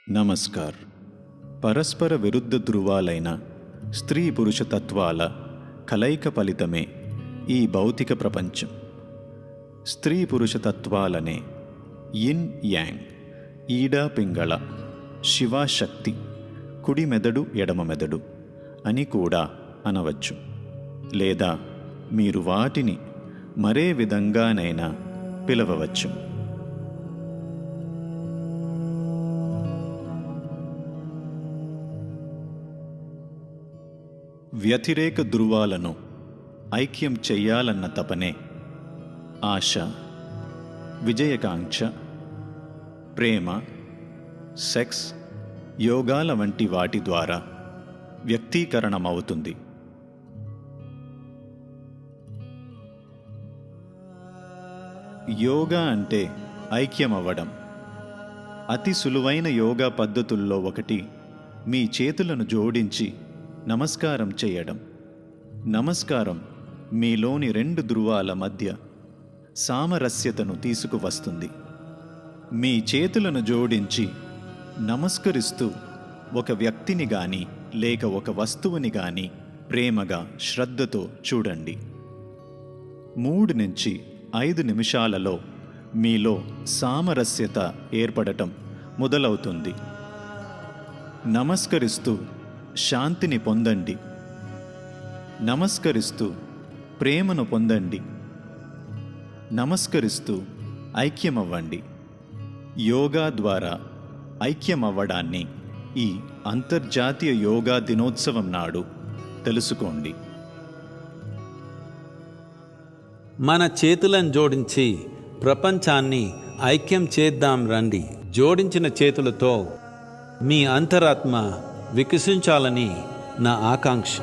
నమస్కార్. పరస్పర విరుద్ధ ధృవాలైన స్త్రీ పురుష తత్వాల కలయిక ఫలితమే ఈ భౌతిక ప్రపంచం. స్త్రీ పురుష తత్వాలనే యిన్ యాంగ్, ఈడా పింగళ, శివాశక్తి, కుడి మెదడు ఎడమ మెదడు అని కూడా అనవచ్చు. లేదా మీరు వాటిని మరే విధంగానైనా పిలవవచ్చు. వ్యతిరేక ధృవాలను ఐక్యం చెయ్యాలన్న తపనే ఆశ, విజయకాంక్ష, ప్రేమ, సెక్స్, యోగాల వంటి వాటి ద్వారా వ్యక్తీకరణమవుతుంది. యోగా అంటే ఐక్యమవ్వడం. అతి సులువైన యోగా పద్ధతుల్లో ఒకటి మీ చేతులను జోడించి నమస్కారం చేయడం. నమస్కారం మీలోని రెండు ధృవాల మధ్య సామరస్యతను తీసుకువస్తుంది. మీ చేతులను జోడించి నమస్కరిస్తూ ఒక వ్యక్తిని గాని లేక ఒక వస్తువుని గాని ప్రేమగా, శ్రద్ధతో చూడండి. 3 నుంచి 5 నిమిషాలలో మీలో సామరస్యత ఏర్పడటం మొదలవుతుంది. నమస్కరిస్తూ శాంతిని పొందండి. నమస్కరిస్తూ ప్రేమను పొందండి. నమస్కరిస్తూ ఐక్యమవ్వండి. యోగా ద్వారా ఐక్యమవ్వడాన్ని ఈ అంతర్జాతీయ యోగా దినోత్సవం నాడు తెలుసుకోండి. మన చేతులను జోడించి ప్రపంచాన్ని ఐక్యం చేద్దాం రండి. జోడించిన చేతులతో మీ అంతరాత్మ వికసించాలని నా ఆకాంక్ష.